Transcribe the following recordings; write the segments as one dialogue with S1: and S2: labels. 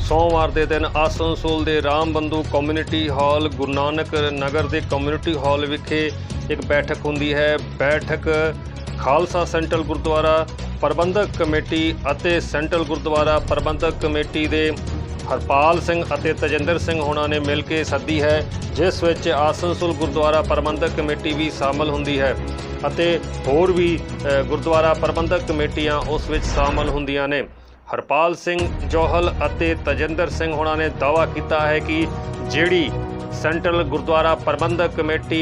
S1: सोमवार के दिन आसनसोल के राम बंधु कम्यूनिटी हॉल गुरु नानक नगर के कम्यूनिटी हॉल विखे एक बैठक होंदी है। बैठक खालसा सेंट्रल गुरुद्वारा प्रबंधक कमेटी ਅਤੇ सेंट्रल गुरुद्वारा प्रबंधक कमेटी के हरपाल सिंह ਅਤੇ तजिंदर सिंह होना ने मिल के सदी है, जिस विच आसनसोल गुरुद्वारा प्रबंधक कमेटी भी शामिल होंदी है ਅਤੇ होर भी गुरुद्वारा प्रबंधक कमेटियां उस विच शामिल होंदियां ने। हरपाल सिंह जौहल ਅਤੇ तजिंदर सिंह होना ने दावा किया है कि जिहड़ी सेंट्रल गुरुद्वारा प्रबंधक कमेटी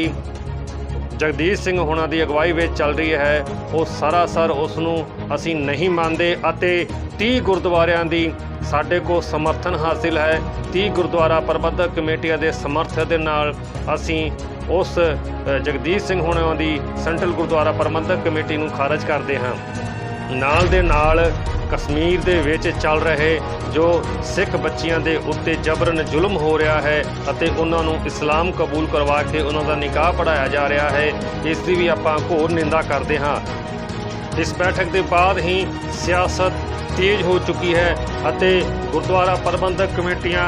S1: जगदीश सिंह होना की अगवाई में चल रही है वो सरासर उसनूं असीं नहीं मानते ਅਤੇ 30 गुरुद्वारियां दी साडे को समर्थन हासिल है। 30 गुरुद्वारा प्रबंधक कमेटियां दे समर्थन दे नाल असीं उस जगदीश सिंह होना की सेंट्रल गुरुद्वारा प्रबंधक कमेटी नूं खारज करते हाँ। नाल दे नाल कश्मीर दे विच चल रहे जो सिख बच्चियां दे उत्ते जबरन जुल्म हो रहा है ਅਤੇ ਉਹਨਾਂ ਨੂੰ इस्लाम कबूल करवा के उन्हों का निकाह पढ़ाया जा रहा है, इसकी भी आपां घोर निंदा करते हाँ। इस बैठक के बाद ही सियासत तेज हो चुकी है ਅਤੇ गुरुद्वारा प्रबंधक कमेटियां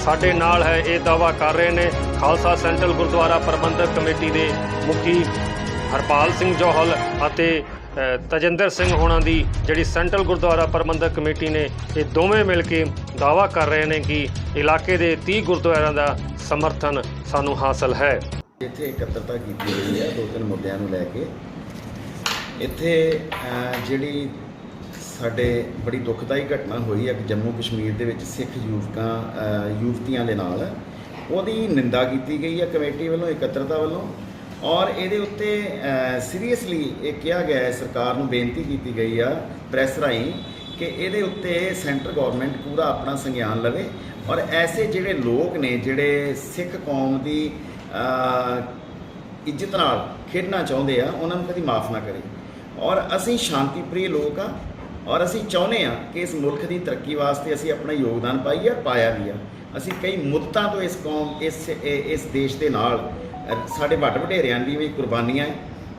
S1: साडे नाल है ये दावा कर रहे हैं। खालसा सेंट्रल गुरुद्वारा प्रबंधक कमेटी के मुखी हरपाल सिंह जौहल ਅਤੇ तजिंदर सिंह होना की जी सेंट्रल गुरुद्वारा प्रबंधक कमेटी ने ये दोवें मिल के दावा कर रहे हैं कि इलाके के 30 गुरुद्वारों का समर्थन सानू हासिल है।
S2: इत्थे इकत्तरता की गई है 2-3 मुद्दों को लैके। इत्थे जिहड़ी साडे बड़ी दुखदाई घटना हुई है कि जम्मू कश्मीर के विच सिख युवतियां दे नाल उहदी निंदा की गई है कमेटी वालों, इकत्तरता वालों, और ये उत्ते सीरीयसली ये कहा गया है, सरकार को बेनती की गई है प्रैस राही कि ये उत्ते सेंटर गौरमेंट पूरा अपना संज्ञान लवे और ऐसे जिहड़े लोग ने जिहड़े सिख कौम की इज्जत नाल खेडना चाहते हैं उन्होंने कभी माफ़ ना करे। और असी शांति प्रिय लोग हाँ और असी चाहते हैं कि इस मुल्क की तरक्की वास्ते असी अपना योगदान पाइए, पाया भी है। असी कई मुद्दतां तो इस कौम इस देश के नाल साढ़े वड्ड वडेरियां दी भी कुर्बानियां है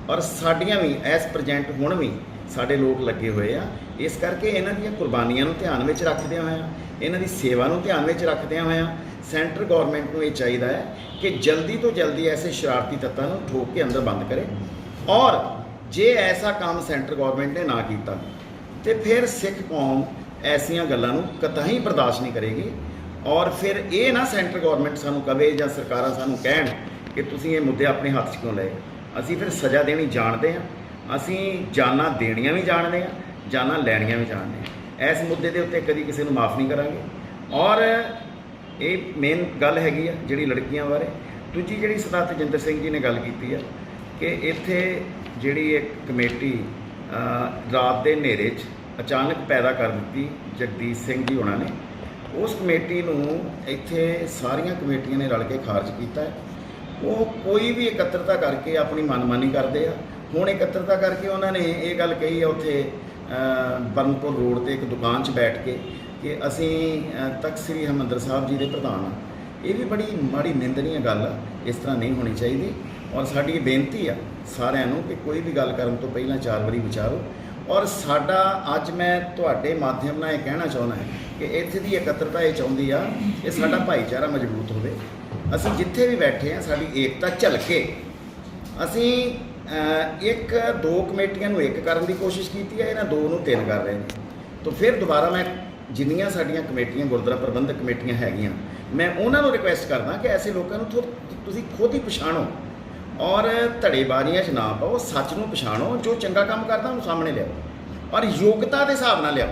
S2: और साडियां भी एस प्रजेंट हुण भी साडे लोग लगे हुए आ। इस करके इन्हां दी कुर्बानियां नूं ध्यान में रखदे होए इन्हां दी सेवा नूं ध्यान में रखदे होए सेंटर गौरमेंट को ये चाहिए है कि जल्दी तो जल्दी ऐसे शरारती तत्वां नूं ठोक के अंदर बंद करे और जे ऐसा काम सेंटर गौरमेंट ने ना किया तो फिर सिख कौम ऐसियां गल्लां नूं कतई बर्दाश्त नहीं करेगी। और फिर ये ना सेंटर गौरमेंट सानूं कहे जां सरकारां सानूं कहण कि तुसीं ये मुद्दे अपने हाथ च क्यों लए। असीं फिर सज़ा देनी जानते हैं, असीं जाना देनियां भी जानते हैं, जाना लैनियां भी जानते हैं। इस मुद्दे के उत्ते कभी किसी को माफ़ नहीं करांगे। और ये मेन गल हैगी आ जिहड़ी लड़कियां बारे। दूजी जिहड़ी सरदार तजिंदर सिंह जी ने गल की है कि इत्थे जिहड़ी एक कमेटी रात के हनेरे अचानक पैदा कर दी जगदीश सिंह जी होना ने, उस कमेटी नूं इत्थे सारियां कमेटियां ने रल के खारज किया है। वो कोई भी इकत्तरता करके अपनी मनमानी करते हैं। हुण इकत्तरता करके उन्होंने ये गल कही है उत्थे बरनपुर रोड पर एक दुकान 'च बैठ के कि असी तख्त श्री हरिमंदर साहब जी के प्रधान हाँ। ये भी बड़ी माड़ी निंदनीय गल आ, इस तरह नहीं होनी चाहिए। और साडी बेनती आ सारिਆਂ ਨੂੰ कि कोई भी गल करन तो पहला 4 वारी विचारो। और साडा अज मैं तुहाडे माध्यम नाल ये कहना चाहुंदा है कि इत्थे दी इकत्तरता ये चाहुंदी आ कि साडा भाईचारा मजबूत होवे। असीं जिथे भी बैठे हैं साडी एकता झलके असीं 1-2 कमेटियां नूं एक करन दी कोशिश की है, इन्हां 2 नूं 3 कर रहे हैं। तो फिर दोबारा मैं जिन्नियां साडियां कमेटियां गुरुद्वारा प्रबंधक कमेटियां हैगियां मैं उन्हां नूं रिक्वेस्ट करदा कि ऐसे लोगों नूं तुसीं खुद ही पछाणो और धड़ेबाजियां च ना पाओ, सच नूं पछाणो। जो चंगा काम करदा उहनूं सामने लियाओ और योग्यता के हिसाब नाल लियाओ।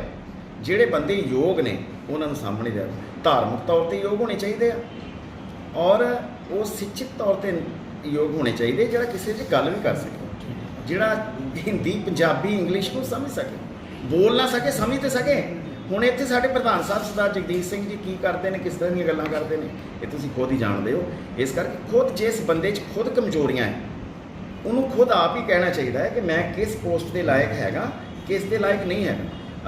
S2: जिहड़े बंदे योग ने उन्हां नूं सामने लियाओ। धार्मिक तौर पर योग होने चाहिए और वो शिक्षित तौर पर योग होने चाहिए जिहड़ा किसी से गल भी कर सके, जिहड़ा हिंदी पंजाबी इंग्लिश को समझ सके, बोल ना सके समझ तो सके। हुण इत्थे साडे प्रधान साहब सरदार जगदीश सिंह जी की करते हैं, किस तरह दी गल्लां करते हैं, ये तुसीं खुद ही जानते हो। इस करके खुद जिस बंदे च खुद कमजोरियां हैं उन्होंने खुद आप ही कहना चाहिए है कि मैं किस पोस्ट के लायक हैगा, किस दे लायक नहीं है।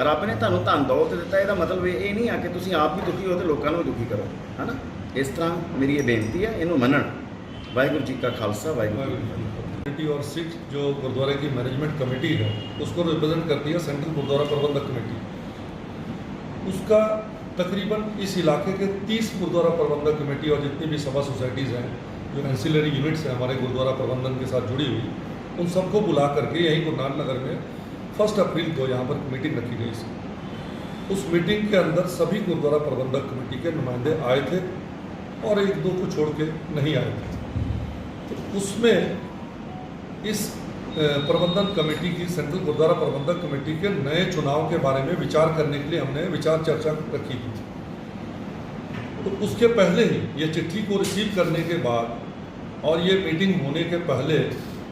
S2: रब ने तुहानूं धन दौलत दिता, इसदा मतलब ये नहीं है कि तुसीं आप भी दुखी हो तो लोगों को दुखी करो, है ना। इस तरह मेरी ये बेनती है, इनू मनन। वाहिगुरू जी का खालसा, वाहिगुरू जी की
S3: फतेह। और सिख जो गुरुद्वारे की मैनेजमेंट कमेटी है उसको रिप्रेजेंट करती है सेंट्रल गुरुद्वारा प्रबंधक कमेटी। उसका तकरीबन इस इलाके के 30 गुरुद्वारा प्रबंधक कमेटी और जितनी भी सभा सोसाइटीज़ हैं, जो एंसिलरी यूनिट्स हैं हमारे गुरुद्वारा प्रबंधन के साथ जुड़ी हुई, उन सबको बुला करके यहीं गुरु नानक नगर में 1 अप्रैल को यहाँ पर मीटिंग रखी गई थी। उस मीटिंग के अंदर सभी गुरुद्वारा प्रबंधक कमेटी के नुमाइंदे आए थे और 1-2 को छोड़ के नहीं आए थे। तो उसमें इस प्रबंधन कमेटी की, सेंट्रल गुरुद्वारा प्रबंधक कमेटी के नए चुनाव के बारे में विचार करने के लिए हमने विचार चर्चा रखी थी। तो उसके पहले ही ये चिट्ठी को रिसीव करने के बाद और ये मीटिंग होने के पहले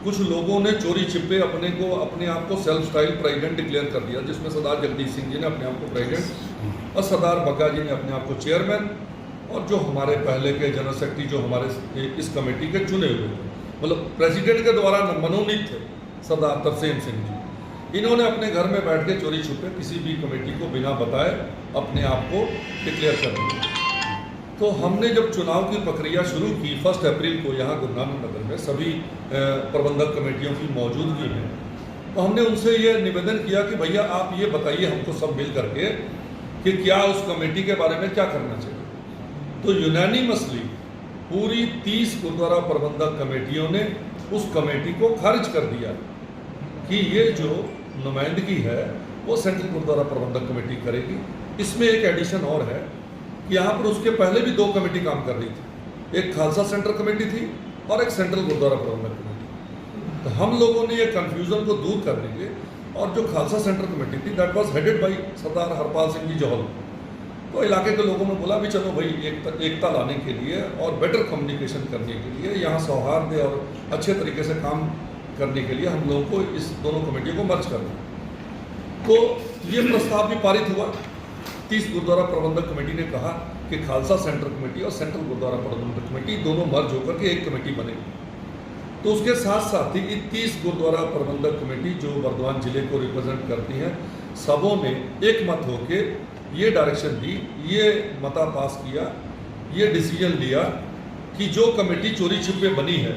S3: कुछ लोगों ने चोरी छिपे अपने आप को सेल्फ स्टाइल प्रेसिडेंट डिक्लेयर कर दिया, जिसमें सरदार जगदीश सिंह जी ने अपने आप को प्रेसिडेंट और सरदार बग्गा जी ने अपने आप को चेयरमैन और जो हमारे पहले के जनरल सेक्रेटरी जो हमारे इस कमेटी के चुने हुए थे, मतलब प्रेसिडेंट के द्वारा मनोनीत थे, सरदार तरसेम सिंह जी, इन्होंने अपने घर में बैठ के चोरी छुपे किसी भी कमेटी को बिना बताए अपने आप को डिक्लेयर कर दिया। तो हमने जब चुनाव की प्रक्रिया शुरू की 1 अप्रैल को यहाँ गुरु नानक नगर में सभी प्रबंधक कमेटियों की मौजूदगी में, तो हमने उनसे ये निवेदन किया कि भैया आप ये बताइए हमको सब मिल करके कि क्या उस कमेटी के बारे में क्या करना चाहिए। तो यूनानिमसली पूरी 30 गुरुद्वारा प्रबंधक कमेटियों ने उस कमेटी को खारिज कर दिया कि ये जो नुमाइंदगी है वो सेंट्रल गुरुद्वारा प्रबंधक कमेटी करेगी। इसमें एक एडिशन और है कि यहाँ पर उसके पहले भी 2 कमेटी काम कर रही थी, एक खालसा सेंटर कमेटी थी और एक सेंट्रल गुरुद्वारा प्रबंधक कमेटी। तो हम लोगों ने ये कन्फ्यूज़न को दूर करने के और जो खालसा सेंटर कमेटी थी दैट वाज हेडेड बाय सरदार हरपाल सिंह जी जौहल, तो इलाके के लोगों ने बोला भी चलो भाई एकता लाने के लिए और बेटर कम्युनिकेशन करने के लिए, यहाँ सौहार्द और अच्छे तरीके से काम करने के लिए हम लोगों को इस दोनों कमेटियों को मर्ज करना। तो ये प्रस्ताव भी पारित हुआ। 30 गुरुद्वारा प्रबंधक कमेटी ने कहा कि खालसा सेंटर कमेटी और सेंट्रल गुरुद्वारा प्रबंधक कमेटी दोनों मर्ज होकर के एक कमेटी बनेगी। तो उसके साथ साथ ही 30 गुरुद्वारा प्रबंधक कमेटी जो बर्दवान जिले को रिप्रेजेंट करती हैं, सबों ने एक मत होके ये डायरेक्शन दी, ये मता पास किया, ये डिसीजन लिया कि जो कमेटी चोरी छिपे बनी है,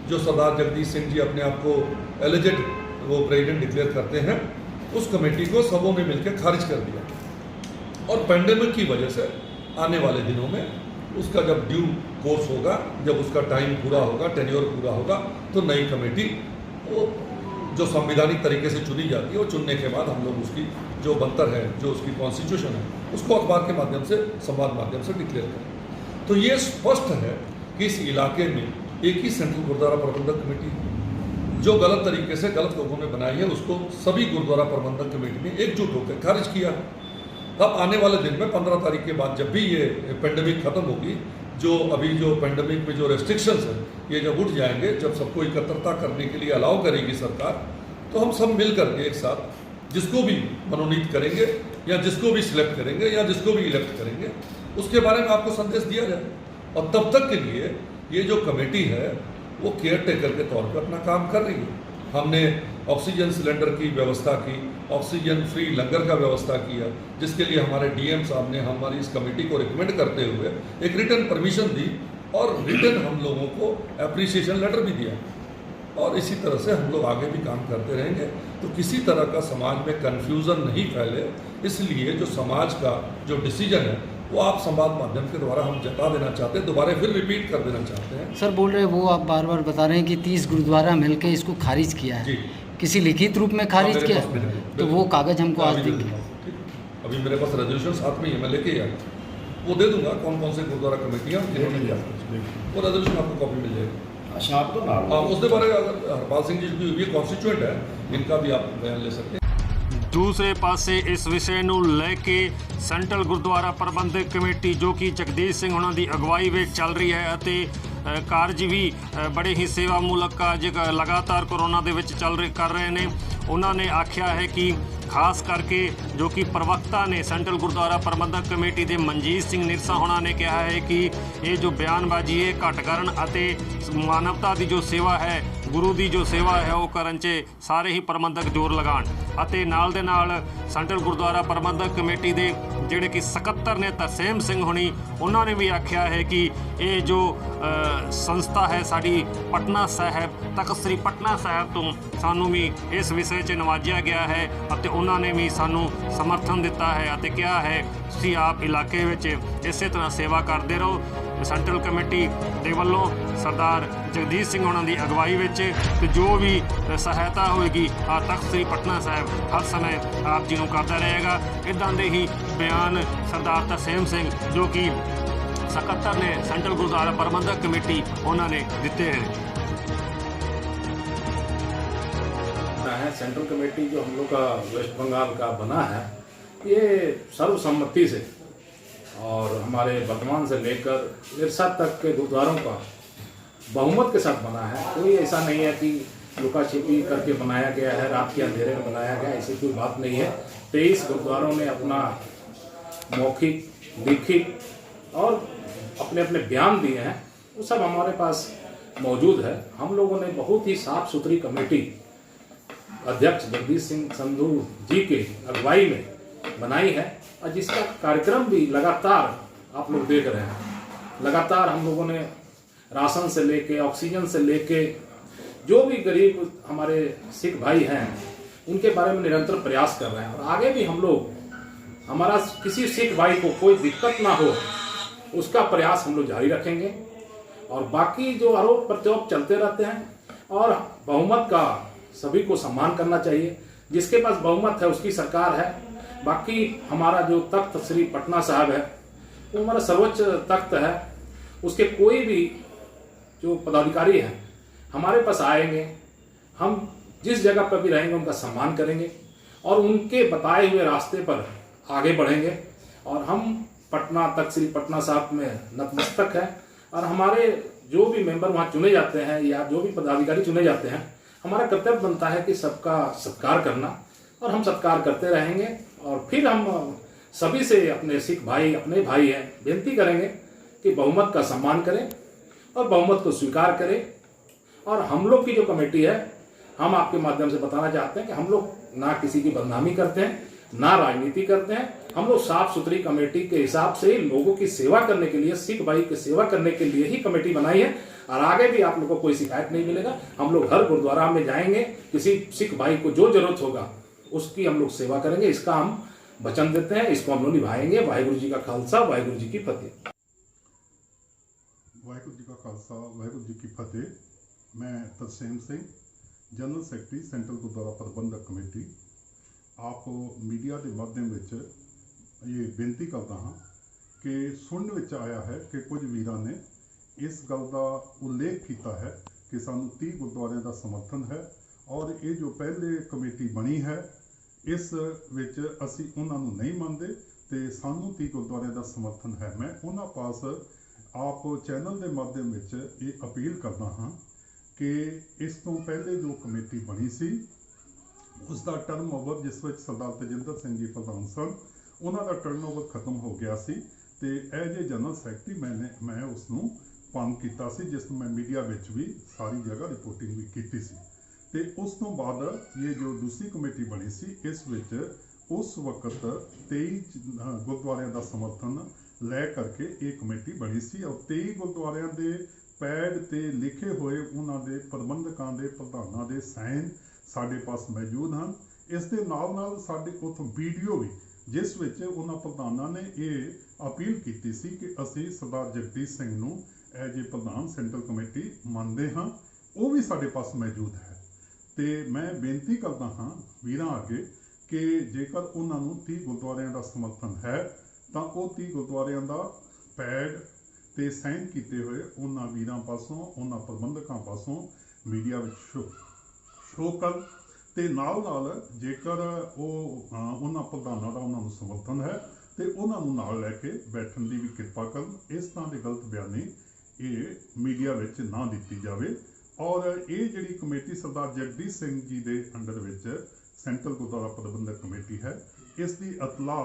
S3: जो सरदार जगदीश सिंह जी अपने आप को एलिजेड वो प्रेसिडेंट डिक्लेयर करते हैं, उस कमेटी को सबों ने मिलकर खारिज कर दिया। और पेंडेमिक की वजह से आने वाले दिनों में उसका जब ड्यू कोर्स होगा, जब उसका टाइम पूरा होगा, टेन्योर पूरा होगा, तो नई कमेटी वो जो संवैधानिक तरीके से चुनी जाती है, वो चुनने के बाद हम लोग उसकी जो बनतर है, जो उसकी कॉन्स्टिट्यूशन है, उसको अखबार के माध्यम से, संवाद माध्यम से डिक्लेयर करें। तो ये स्पष्ट है कि इस इलाके में एक ही सेंट्रल गुरुद्वारा प्रबंधक कमेटी जो गलत तरीके से गलत लोगों ने बनाई है, उसको सभी गुरुद्वारा प्रबंधक कमेटी ने एकजुट होकर खारिज किया। अब आने वाले दिन में 15 तारीख के बाद जब भी ये पेंडेमिक खत्म होगी, जो अभी जो पेंडेमिक में जो रेस्ट्रिक्शंस हैं ये जब उठ जाएंगे, जब सबको एकत्रता करने के लिए अलाउ करेगी सरकार, तो हम सब मिल करके एक साथ जिसको भी मनोनीत करेंगे या जिसको भी सिलेक्ट करेंगे या जिसको भी इलेक्ट करेंगे, उसके बारे में आपको संदेश दिया जाए। और तब तक के लिए ये जो कमेटी है वो केयर टेकर के तौर पर अपना काम कर रही है। हमने ऑक्सीजन सिलेंडर की व्यवस्था की, ऑक्सीजन फ्री लंगर का व्यवस्था किया, जिसके लिए हमारे डीएम साहब ने हमारी इस कमेटी को रिकमेंड करते हुए एक रिटन परमिशन दी और रिटन हम लोगों को एप्रिसिएशन लेटर भी दिया। और इसी तरह से हम लोग आगे भी काम करते रहेंगे। तो किसी तरह का समाज में कन्फ्यूज़न नहीं फैले, इसलिए जो समाज का जो डिसीजन है वो आप संवाद माध्यम के द्वारा हम जता देना चाहते हैं, दोबारा फिर रिपीट कर देना चाहते हैं।
S4: सर बोल रहे हैं वो आप बार बार बता रहे हैं कि 30 गुरुद्वारा मिलकर इसको खारिज किया है, किसी लिखित रूप में खारिज किया, तो वो कागज़ हमको आज देंगे।
S3: अभी मेरे पास रेजोल्यूशन साथ में ही, मैं लेके आया, वो दे दूंगा कौन कौन से गुरुद्वारा कमेटियाँ जिन्होंने किया, वो रेजोल्यूशन आपको कॉपी मिल जाएगी।
S2: अच्छा, आप तो ना
S3: उसके बारे में अगर हरपाल सिंह जी ये कॉन्स्टिट्यूएंट है, इनका भी आप बयान ले सकते हैं।
S1: ਦੂਸਰੇ ਪਾਸੇ ਇਸ ਵਿਸ਼ੇ ਨੂੰ ਲੈ ਕੇ ਸੈਂਟਰਲ ਗੁਰਦੁਆਰਾ ਪ੍ਰਬੰਧਕ ਕਮੇਟੀ ਜੋ ਕਿ ਜਗਦੀਸ਼ ਸਿੰਘ ਉਹਨਾਂ ਦੀ ਅਗਵਾਈ ਵਿੱਚ ਚੱਲ ਰਹੀ ਹੈ ਅਤੇ ਕਾਰਜ ਵੀ ਬੜੇ ਹੀ ਸੇਵਾਮੂਲਕ ਕਾਰਜ ਲਗਾਤਾਰ ਕੋਰੋਨਾ ਦੇ ਵਿੱਚ ਕਰ ਰਹੇ ਨੇ। ਉਹਨਾਂ ਨੇ ਆਖਿਆ ਹੈ ਕਿ ਖਾਸ ਕਰਕੇ ਜੋ ਕਿ ਪ੍ਰਵਕਤਾ ਨੇ ਸੈਂਟਰਲ ਗੁਰਦੁਆਰਾ ਪ੍ਰਬੰਧਕ ਕਮੇਟੀ ਦੇ ਮਨਜੀਤ ਸਿੰਘ ਨਿਰਸਾ ਹੋਣਾ ਨੇ ਕਿਹਾ ਹੈ ਕਿ ਇਹ ਜੋ ਬਿਆਨਬਾਜ਼ੀ ਹੈ ਘੱਟ ਕਰਨ ਅਤੇ ਮਾਨਵਤਾ ਦੀ ਜੋ ਸੇਵਾ ਹੈ ਗੁਰੂ ਦੀ ਜੋ ਸੇਵਾ ਹੈ ਉਹ ਕਰਨ 'ਚ ਸਾਰੇ ਹੀ ਪ੍ਰਬੰਧਕ ਜ਼ੋਰ ਲਗਾਉਣ। ਅਤੇ ਨਾਲ ਦੇ ਨਾਲ ਸੈਂਟਰਲ ਗੁਰਦੁਆਰਾ ਪ੍ਰਬੰਧਕ ਕਮੇਟੀ ਦੇ ਜਿਹੜੇ ਕਿ ਸਕੱਤਰ ਨੇ ਤਰਸੇਮ ਸਿੰਘ ਹੁਣੀ, ਉਹਨਾਂ ਨੇ ਵੀ ਆਖਿਆ ਹੈ ਕਿ ਇਹ ਜੋ ਸੰਸਥਾ ਹੈ ਸਾਡੀ ਪਟਨਾ ਸਾਹਿਬ ਤਖਤ ਸ੍ਰੀ ਪਟਨਾ ਸਾਹਿਬ ਤੋਂ ਸਾਨੂੰ ਵੀ ਇਸ ਵਿਸ਼ੇ 'ਚ ਨਵਾਜਿਆ ਗਿਆ ਹੈ ਅਤੇ ਉਹਨਾਂ ਨੇ ਵੀ ਸਾਨੂੰ ਸਮਰਥਨ ਦਿੱਤਾ ਹੈ ਅਤੇ ਕਿਹਾ ਹੈ ਤੁਸੀਂ ਆਪ ਇਲਾਕੇ ਵਿੱਚ ਇਸੇ ਤਰ੍ਹਾਂ ਸੇਵਾ ਕਰਦੇ ਰਹੋ। ਸੈਂਟਰਲ ਕਮੇਟੀ ਦੇ ਵੱਲੋਂ ਸਰਦਾਰ ਜਗਦੀਸ਼ ਸਿੰਘ ਉਹਨਾਂ ਦੀ ਅਗਵਾਈ ਵਿੱਚ ਤੇ ਜੋ ਵੀ ਸਹਾਇਤਾ ਹੋਏਗੀ ਤਖਤ ਸ੍ਰੀ ਪਟਨਾ ਸਾਹਿਬ ਹਰ ਸਮੇਂ ਆਪ ਜੀ ਨੂੰ ਕਰਦਾ ਰਹੇਗਾ। ਇੱਦਾਂ ਦੇ ਹੀ ਬਿਆਨ ਸਰਦਾਰ ਤਰਸੇਮ ਸਿੰਘ ਜੋ ਕਿ ਸਕੱਤਰ ਨੇ ਸੈਂਟਰਲ ਗੁਰਦੁਆਰਾ ਪ੍ਰਬੰਧਕ ਕਮੇਟੀ ਉਹਨਾਂ ਨੇ ਦਿੱਤੇ हैं।
S5: सेंट्रल कमेटी जो हम लोग का वेस्ट बंगाल का बना है ये सर्वसम्मति से और हमारे वर्तमान से लेकर इरशाद तक के गुरुद्वारों का बहुमत के साथ बना है। कोई ऐसा नहीं है कि लुका छिपी करके बनाया गया है, रात के अंधेरे में बनाया गया, ऐसी कोई बात नहीं है। 23 गुरुद्वारों ने अपना मौखिक, लिखित और अपने अपने बयान दिए हैं, वो सब हमारे पास मौजूद है। हम लोगों ने बहुत ही साफ सुथरी कमेटी अध्यक्ष जगदीश सिंह संधू जी के अगुवाई में बनाई है और जिसका कार्यक्रम भी लगातार आप लोग देख रहे हैं। लगातार हम लोगों ने राशन से लेके ऑक्सीजन से लेके जो भी गरीब हमारे सिख भाई हैं उनके बारे में निरंतर प्रयास कर रहे हैं और आगे भी हम लोग, हमारा किसी सिख भाई को कोई दिक्कत ना हो उसका प्रयास हम लोग जारी रखेंगे। और बाकी जो आरोप प्रत्यारोप चलते रहते हैं और बहुमत का सभी को सम्मान करना चाहिए। जिसके पास बहुमत है उसकी सरकार है। बाकी हमारा जो तख्त श्री पटना साहब है वो हमारा सर्वोच्च तख्त है, उसके कोई भी जो पदाधिकारी हैं हमारे पास आएंगे, हम जिस जगह पर भी रहेंगे उनका सम्मान करेंगे और उनके बताए हुए रास्ते पर आगे बढ़ेंगे। और हम पटना तख्त श्री पटना साहब में नतमस्तक है और हमारे जो भी मेंबर वहाँ चुने जाते हैं या जो भी पदाधिकारी चुने जाते हैं, हमारा कर्तव्य बनता है कि सबका सत्कार करना और हम सत्कार करते रहेंगे। और फिर हम सभी से, अपने सिख भाई अपने भाई हैं, विनती करेंगे कि बहुमत का सम्मान करें और बहुमत को स्वीकार करें। और हम लोग की जो कमेटी है, हम आपके माध्यम से बताना चाहते हैं कि हम लोग ना किसी की बदनामी करते हैं, ना राजनीति करते हैं। हम लोग साफ सुथरी कमेटी के हिसाब से ही लोगों की सेवा करने के लिए, सिख भाई की सेवा करने के लिए ही कमेटी बनाई है और आगे भी आप लोगों को कोई शिकायत नहीं मिलेगा। हम लोग हर गुरुद्वारा में जाएंगे, किसी सिख भाई को जो जरूरत होगा उसकी हम लोग सेवा करेंगे, इसका हम वचन देते हैं, इसको हम लोग निभाएंगे। वाहिगुरु जी का खालसा, वाहिगुरु जी की फतेह।
S6: वाहिगुरु जी का खालसा, वाहिगुरु जी की फतेह। मैं Tarsem Singh, general secretary central Gurdwara Prabandhak committee. आप मीडिया के माध्यम ये बेनती करता हाँ कि सुनने विच आया है कि कुछ वीरां ने इस गल का उल्लेख किया है कि सानू 30 गुरुद्वारियां का समर्थन है और ये जो पहले कमेटी बनी है इस विच असी उन्हां नूं नहीं मानते ते सानू 30 गुरुद्वारियां का समर्थन है। मैं उन्हां पास आप चैनल के माध्यम ये अपील करना हाँ कि इस तो पहले जो कमेटी बनी सी उसका टर्म ओवर, जिस विच सरदार तजिंदर सिंह जी प्रधान सन, उन्होंने टर्न ओवर खत्म हो गया सी ते एज ए जनरल सैकटरी मैं उसनूं भंग किया सी, जिस मैं मीडिया विच भी सारी जगह रिपोर्टिंग भी की सी। ते उस तो बाद ये जो दूसरी कमेटी बनी सी इस विच उस वक्त 23 गुरुद्वारियां का समर्थन लै करके ये कमेटी बनी सी और 23 गुरुद्वारियां दे पैड ते लिखे हुए उन्होंने प्रबंधकों के प्रधानों के साइन साडे पास मौजूद हैं। इस दे नाल साडे उत्थों वीडियो भी जिस विच उन्होंने प्रधानों ने ये अपील की सी कि असी सरदार जगदीश सिंह नूं एज ए प्रधान सेंट्रल कमेटी मानते हाँ, वो भी साडे पास मौजूद है। तो मैं बेनती करता हाँ वीरां अगे कि जेकर उन्होंने 30 गुरुद्वारियां का समर्थन है तो वो 30 गुरुद्वारियां का पैड ते साइन किए हुए उन्होंने वीरां पासों, उन्होंने प्रबंधकों पासों मीडिया में शो कर ते नाल जेकर वो उन्होंने प्रधानों का उन्होंने समर्थन है तो उन्होंने नाल लैके बैठन की भी कृपा कर। इस तरह की गलत बयानी ये मीडिया विच ना दी जाए। और ये जिहड़ी कमेटी सरदार जगदीश सिंह जी के under which central Gurdwara Prabandhak committee है, इसकी इतला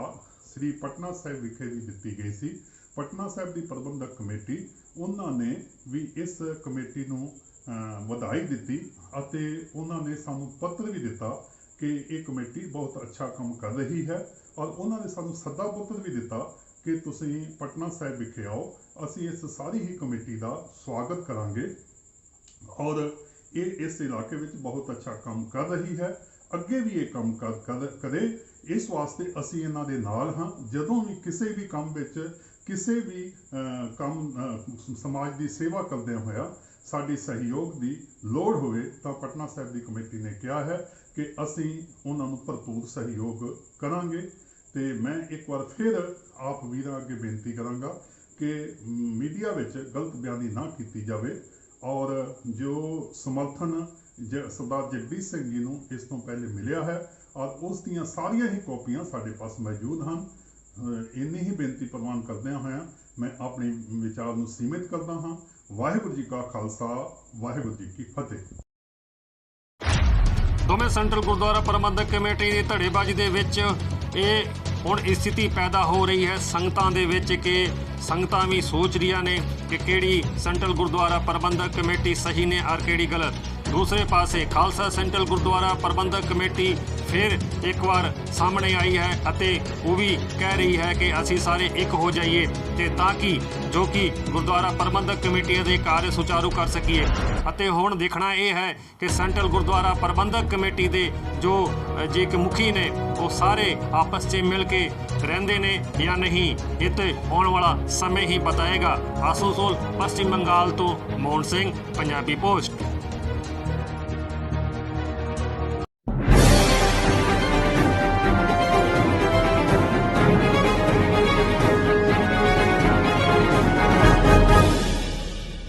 S6: श्री पटना साहिब विखे भी दी गई सी। पटना साहिब की प्रबंधक कमेटी उन्होंने भी इस कमेटी नूं ਵਧਾਈ ਦਿੱਤੀ ਅਤੇ ਉਹਨਾਂ ਨੇ ਸਾਨੂੰ ਪੱਤਰ ਵੀ ਦਿੱਤਾ ਕਿ ਇਹ ਕਮੇਟੀ ਬਹੁਤ ਅੱਛਾ ਕੰਮ ਕਰ ਰਹੀ ਹੈ, ਔਰ ਉਹਨਾਂ ਨੇ ਸਾਨੂੰ ਸੱਦਾ ਪੱਤਰ ਵੀ ਦਿੱਤਾ ਕਿ ਤੁਸੀਂ ਪਟਨਾ ਸਾਹਿਬ ਵਿਖੇ ਆਓ, ਅਸੀਂ ਇਸ ਸਾਰੀ ਹੀ ਕਮੇਟੀ ਦਾ ਸਵਾਗਤ ਕਰਾਂਗੇ ਔਰ ਇਹ ਇਸ ਇਲਾਕੇ ਵਿੱਚ ਬਹੁਤ ਅੱਛਾ ਕੰਮ ਕਰ ਰਹੀ ਹੈ, ਅੱਗੇ ਵੀ ਇਹ ਕੰਮ ਕਰੇ। ਇਸ ਵਾਸਤੇ ਅਸੀਂ ਇਹਨਾਂ ਦੇ ਨਾਲ ਹਾਂ। ਜਦੋਂ ਵੀ ਕਿਸੇ ਵੀ ਕੰਮ ਵਿੱਚ ਕਿਸੇ ਵੀ ਕੰਮ ਸਮਾਜ ਦੀ ਸੇਵਾ ਕਰਦਿਆਂ ਹੋਇਆ ਸਾਡੀ ਸਹਿਯੋਗ ਦੀ ਲੋੜ ਹੋਵੇ ਤਾਂ ਪਟਨਾ ਸਾਹਿਬ ਦੀ ਕਮੇਟੀ ਨੇ ਕਿਹਾ ਹੈ ਕਿ ਅਸੀਂ ਉਹਨਾਂ ਨੂੰ ਭਰਪੂਰ ਸਹਿਯੋਗ ਕਰਾਂਗੇ। ਤੇ ਮੈਂ ਇੱਕ ਵਾਰ ਫਿਰ ਆਪ ਵੀਰਾਂ ਅੱਗੇ ਬੇਨਤੀ ਕਰਾਂਗਾ ਕਿ ਮੀਡੀਆ ਵਿੱਚ ਗਲਤ ਬਿਆਨੀ ਨਾ ਕੀਤੀ ਜਾਵੇ ਔਰ ਜੋ ਸਮਰਥਨ ਸਰਦਾਰ ਜਗਦੀਸ਼ ਸਿੰਘ ਜੀ ਨੂੰ ਇਸ ਤੋਂ ਪਹਿਲੇ ਮਿਲਿਆ ਹੈ ਔਰ ਉਸ ਦੀਆਂ ਸਾਰੀਆਂ ਹੀ ਕਾਪੀਆਂ ਸਾਡੇ ਪਾਸ ਮੌਜੂਦ ਹਨ। ਇੰਨੀ ਹੀ ਬੇਨਤੀ ਪ੍ਰਵਾਨ ਕਰਦਿਆਂ ਹੋਇਆਂ ਮੈਂ ਆਪਣੇ ਵਿਚਾਰ ਨੂੰ ਸੀਮਿਤ ਕਰਦਾ ਹਾਂ। ਵਾਹਿਗੁਰੂ ਜੀ ਕਾ ਖਾਲਸਾ, ਵਾਹਿਗੁਰੂ ਜੀ ਕੀ ਫਤਿਹ।
S1: ਦੋਵੇਂ ਸੈਂਟਰਲ ਗੁਰਦੁਆਰਾ ਪ੍ਰਬੰਧਕ ਕਮੇਟੀ ਦੀ ਧੜੇਬਾਜ਼ੀ ਦੇ ਵਿੱਚ ਇਹ ਹੁਣ ਸਥਿਤੀ ਪੈਦਾ ਹੋ ਰਹੀ ਹੈ ਸੰਗਤਾਂ ਦੇ ਵਿੱਚ ਕਿ ਸੰਗਤਾਂ ਵੀ ਸੋਚ ਰਹੀਆਂ ਨੇ ਕਿ ਕਿਹੜੀ ਸੈਂਟਰਲ ਗੁਰਦੁਆਰਾ ਪ੍ਰਬੰਧਕ ਕਮੇਟੀ ਸਹੀ ਨੇ ਔਰ ਕਿਹੜੀ ਗਲਤ। ਦੂਸਰੇ ਪਾਸੇ ਖਾਲਸਾ ਸੈਂਟਰਲ ਗੁਰਦੁਆਰਾ ਪ੍ਰਬੰਧਕ ਕਮੇਟੀ ਫਿਰ ਇੱਕ ਵਾਰ ਸਾਹਮਣੇ ਆਈ ਹੈ ਅਤੇ ਉਹ ਵੀ ਕਹਿ ਰਹੀ ਹੈ ਕਿ ਅਸੀਂ ਸਾਰੇ ਇੱਕ ਹੋ ਜਾਈਏ ਤੇ ਤਾਂ ਕਿ ਜੋ ਕਿ ਗੁਰਦੁਆਰਾ ਪ੍ਰਬੰਧਕ ਕਮੇਟੀ ਦੇ ਕਾਰਜ ਸੁਚਾਰੂ ਕਰ ਸਕੀਏ। ਅਤੇ ਹੁਣ ਦੇਖਣਾ ਇਹ ਹੈ ਕਿ ਸੈਂਟਰਲ ਗੁਰਦੁਆਰਾ ਪ੍ਰਬੰਧਕ ਕਮੇਟੀ ਦੇ ਜੋ ਜੇ ਕਿ ਮੁਖੀ ਨੇ ਉਹ ਸਾਰੇ ਆਪਸ 'ਚ ਮਿਲ ਕੇ ਰਹਿੰਦੇ ਨੇ ਜਾਂ ਨਹੀਂ, ਇਹ ਤੇ ਆਉਣ ਵਾਲਾ ਸਮੇਂ ਹੀ ਬਤਾਏਗਾ। ਆਸਨਸੋਲ, ਪੱਛਮੀ ਬੰਗਾਲ ਤੋਂ ਮੋਹਨ ਸਿੰਘ, ਪੰਜਾਬੀ ਪੋਸਟ।